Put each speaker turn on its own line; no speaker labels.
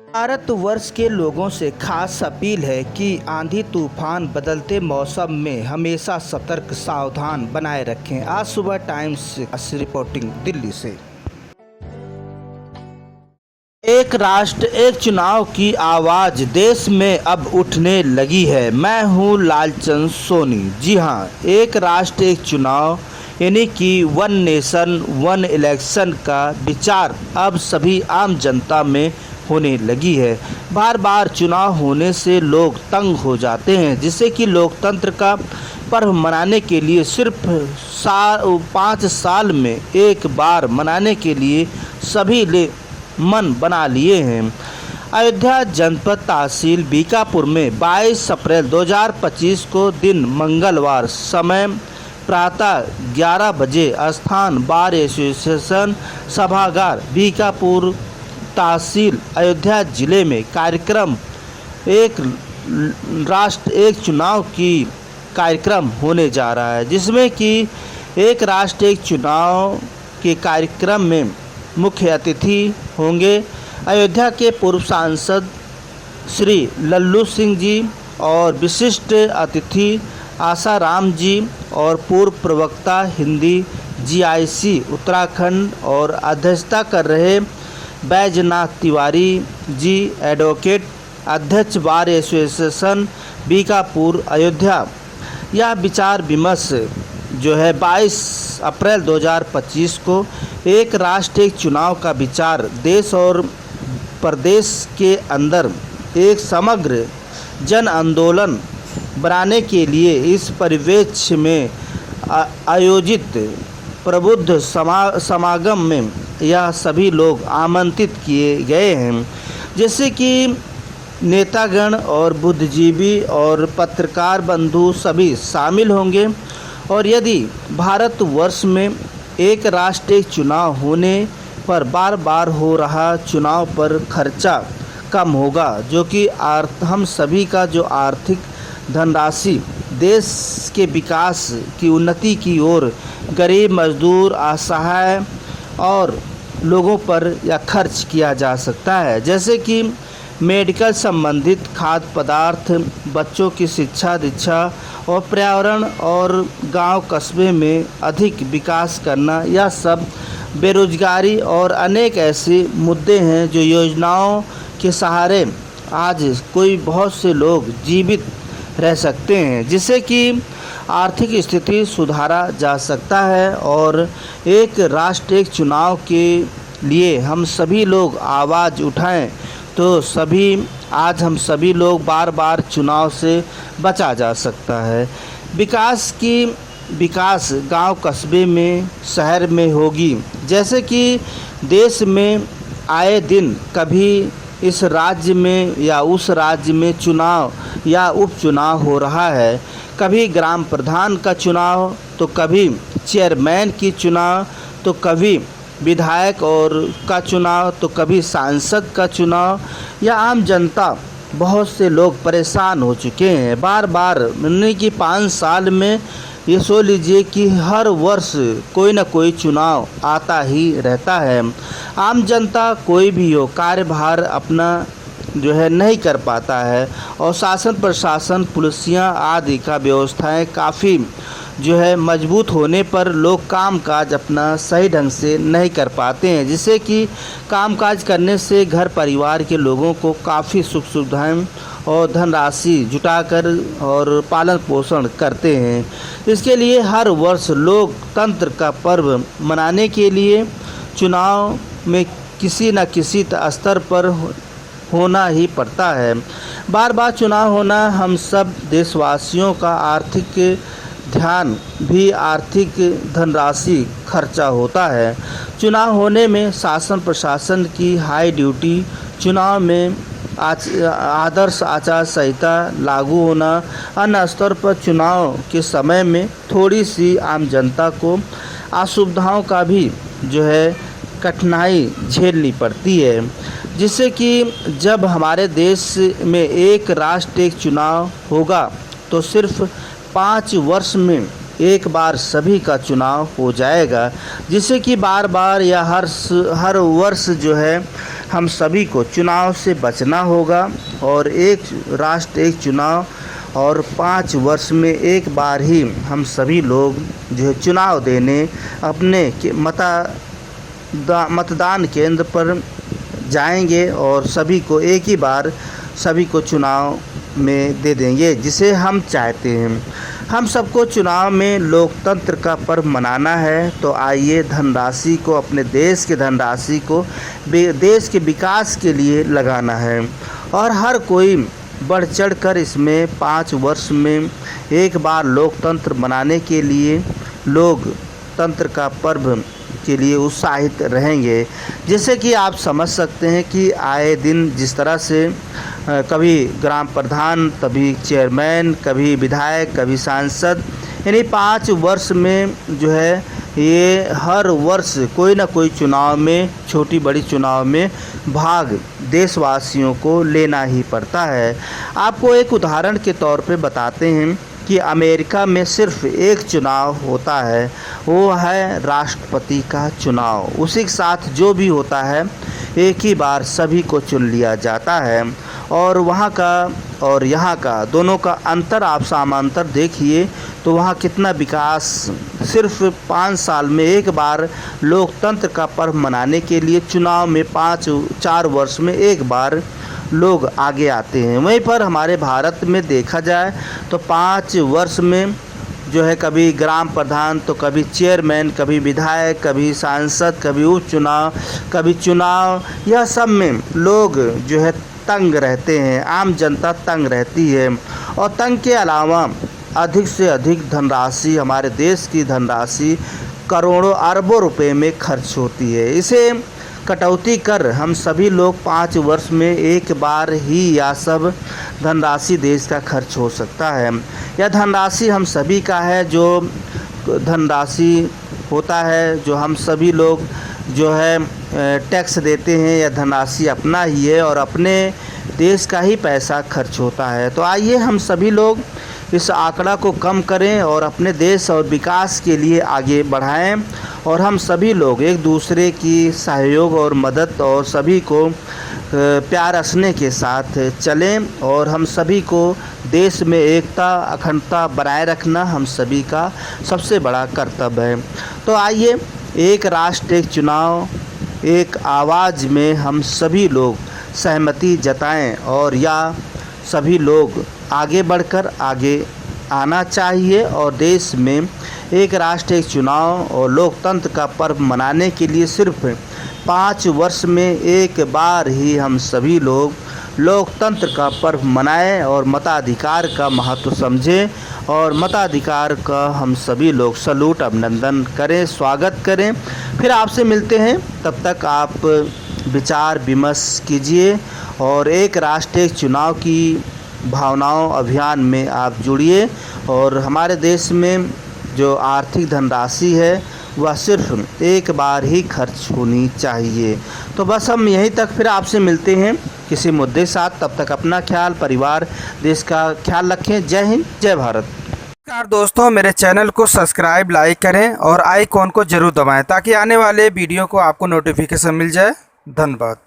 भारतवर्ष के लोगों से खास अपील है कि आंधी तूफान बदलते मौसम में हमेशा सतर्क सावधान बनाए रखें। आज सुबह टाइम्स रिपोर्टिंग दिल्ली से। एक राष्ट्र एक चुनाव की आवाज़ देश में अब उठने लगी है। मैं हूं लालचंद सोनी। जी हां, एक राष्ट्र एक चुनाव यानी कि वन नेशन वन इलेक्शन का विचार अब सभी आम जनता में होने लगी है। बार बार चुनाव होने से लोग तंग हो जाते हैं, जिससे कि लोकतंत्र का पर्व मनाने के लिए सिर्फ 5 साल में एक बार मनाने के लिए सभी मन बना लिए हैं। अयोध्या जनपद तहसील बीकापुर में 22 अप्रैल 2025 को दिन मंगलवार समय प्रातः 11 बजे स्थान बार एसोसिएशन सभागार बीकापुर तहसील अयोध्या जिले में कार्यक्रम एक राष्ट्र एक चुनाव की कार्यक्रम होने जा रहा है, जिसमें कि एक राष्ट्र एक चुनाव के कार्यक्रम में मुख्य अतिथि होंगे अयोध्या के पूर्व सांसद श्री लल्लू सिंह जी और विशिष्ट अतिथि आसाराम जी और पूर्व प्रवक्ता हिंदी जीआईसी उत्तराखंड और अध्यक्षता कर रहे बैजनाथ तिवारी जी, एडवोकेट अध्यक्ष बार एसोसिएशन बीकापुर अयोध्या। यह विचार विमर्श जो है 22 अप्रैल 2025 को एक राष्ट्र एक चुनाव का विचार देश और प्रदेश के अंदर एक समग्र जन आंदोलन बनाने के लिए इस परिवेश में आयोजित प्रबुद्ध समागम में यह सभी लोग आमंत्रित किए गए हैं, जैसे कि नेतागण और बुद्धिजीवी और पत्रकार बंधु सभी शामिल होंगे। और यदि भारतवर्ष में एक राष्ट्र एक चुनाव होने पर बार बार हो रहा चुनाव पर खर्चा कम होगा, जो कि हम सभी का जो आर्थिक धनराशि देश के विकास की उन्नति की ओर गरीब मजदूर असहाय और लोगों पर यह खर्च किया जा सकता है, जैसे कि मेडिकल संबंधित खाद्य पदार्थ, बच्चों की शिक्षा दीक्षा और पर्यावरण और गांव कस्बे में अधिक विकास करना। यह सब बेरोजगारी और अनेक ऐसे मुद्दे हैं जो योजनाओं के सहारे आज बहुत से लोग जीवित रह सकते हैं, जिससे कि आर्थिक स्थिति सुधारा जा सकता है। और एक राष्ट्र एक चुनाव के लिए हम सभी लोग आवाज़ उठाएं तो हम सभी लोग बार बार चुनाव से बचा जा सकता है। विकास गांव कस्बे में शहर में होगी, जैसे कि देश में आए दिन कभी इस राज्य में या उस राज्य में चुनाव या उपचुनाव हो रहा है, कभी ग्राम प्रधान का चुनाव तो कभी चेयरमैन की चुनाव तो कभी विधायक और का चुनाव तो कभी सांसद का चुनाव। या आम जनता बहुत से लोग परेशान हो चुके हैं बार बार, यानी कि 5 साल में ये सोच लीजिए कि हर वर्ष कोई ना कोई चुनाव आता ही रहता है। आम जनता कोई भी हो कार्यभार अपना जो है नहीं कर पाता है और शासन प्रशासन पुलिसियाँ आदि का व्यवस्थाएं काफ़ी जो है मजबूत होने पर लोग कामकाज अपना सही ढंग से नहीं कर पाते हैं, जिससे कि कामकाज करने से घर परिवार के लोगों को काफ़ी सुख सुविधाएं और धनराशि जुटाकर और पालन पोषण करते हैं। इसके लिए हर वर्ष लोकतंत्र का पर्व मनाने के लिए चुनाव में किसी न किसी स्तर पर होना ही पड़ता है। बार बार चुनाव होना हम सब देशवासियों का आर्थिक ध्यान भी आर्थिक धनराशि खर्चा होता है। चुनाव होने में शासन प्रशासन की हाई ड्यूटी, चुनाव में आदर्श आचार संहिता लागू होना, अन्य स्तर पर चुनाव के समय में थोड़ी सी आम जनता को असुविधाओं का भी जो है कठिनाई झेलनी पड़ती है, जिससे कि जब हमारे देश में एक राष्ट्र एक चुनाव होगा तो सिर्फ 5 वर्ष में एक बार सभी का चुनाव हो जाएगा, जिससे कि बार बार या हर वर्ष जो है हम सभी को चुनाव से बचना होगा। और एक राष्ट्र एक चुनाव, और 5 वर्ष में एक बार ही हम सभी लोग जो है चुनाव देने अपने मतदान केंद्र पर जाएंगे और सभी को एक ही बार सभी को चुनाव में दे देंगे जिसे हम चाहते हैं। हम सबको चुनाव में लोकतंत्र का पर्व मनाना है, तो आइए धनराशि को, अपने देश के धनराशि को देश के विकास के लिए लगाना है। और हर कोई बढ़ चढ़ कर इसमें 5 वर्ष में एक बार लोकतंत्र मनाने के लिए, लोकतंत्र का पर्व के लिए उत्साहित रहेंगे। जैसे कि आप समझ सकते हैं कि आए दिन जिस तरह से कभी ग्राम प्रधान, कभी चेयरमैन, कभी विधायक, कभी सांसद, यानी 5 वर्ष में जो है ये हर वर्ष कोई ना कोई चुनाव में, छोटी बड़ी चुनाव में भाग देशवासियों को लेना ही पड़ता है। आपको एक उदाहरण के तौर पे बताते हैं कि अमेरिका में सिर्फ एक चुनाव होता है, वो है राष्ट्रपति का चुनाव। उसी के साथ जो भी होता है एक ही बार सभी को चुन लिया जाता है। और वहाँ का और यहाँ का दोनों का अंतर आप समांतर देखिए तो वहाँ कितना विकास। सिर्फ 5 साल में एक बार लोकतंत्र का पर्व मनाने के लिए चुनाव में 4 वर्ष में एक बार लोग आगे आते हैं। वहीं पर हमारे भारत में देखा जाए तो 5 वर्ष में जो है कभी ग्राम प्रधान, तो कभी चेयरमैन, कभी विधायक, कभी सांसद, कभी उपचुनाव, कभी चुनाव, यह सब में लोग जो है तंग रहते हैं, आम जनता तंग रहती है। और तंग के अलावा अधिक से अधिक धनराशि, हमारे देश की धनराशि करोड़ों अरबों रुपए में खर्च होती है। इसे कटौती कर हम सभी लोग 5 वर्ष में एक बार ही यह सब धनराशि देश का खर्च हो सकता है। यह धनराशि हम सभी का है, जो धनराशि होता है जो हम सभी लोग जो है टैक्स देते हैं, यह धनराशि अपना ही है और अपने देश का ही पैसा खर्च होता है। तो आइए हम सभी लोग इस आंकड़ा को कम करें और अपने देश और विकास के लिए आगे बढ़ाएं। और हम सभी लोग एक दूसरे की सहयोग और मदद और सभी को प्यार स्नेह के साथ चलें। और हम सभी को देश में एकता, अखंडता बनाए रखना हम सभी का सबसे बड़ा कर्तव्य है। तो आइए एक राष्ट्र एक चुनाव, एक आवाज़ में हम सभी लोग सहमति जताएं और या सभी लोग आगे बढ़कर आगे आना चाहिए। और देश में एक राष्ट्र एक चुनाव और लोकतंत्र का पर्व मनाने के लिए सिर्फ 5 वर्ष में एक बार ही हम सभी लोग लोकतंत्र का पर्व मनाएं और मताधिकार का महत्व समझें और मताधिकार का हम सभी लोग सलूट, अभिनंदन करें, स्वागत करें। फिर आपसे मिलते हैं, तब तक आप विचार विमर्श कीजिए और एक राष्ट्र एक चुनाव की भावनाओं अभियान में आप जुड़िए। और हमारे देश में जो आर्थिक धनराशि है वह सिर्फ एक बार ही खर्च होनी चाहिए। तो बस हम यहीं तक, फिर आपसे मिलते हैं किसी मुद्दे साथ। तब तक अपना ख्याल, परिवार, देश का ख्याल रखें। जय हिंद, जय भारत। नमस्कार दोस्तों, मेरे चैनल को सब्सक्राइब, लाइक करें और आइकॉन को जरूर दबाएं ताकि आने वाले वीडियो को आपको नोटिफिकेशन मिल जाए। धन्यवाद।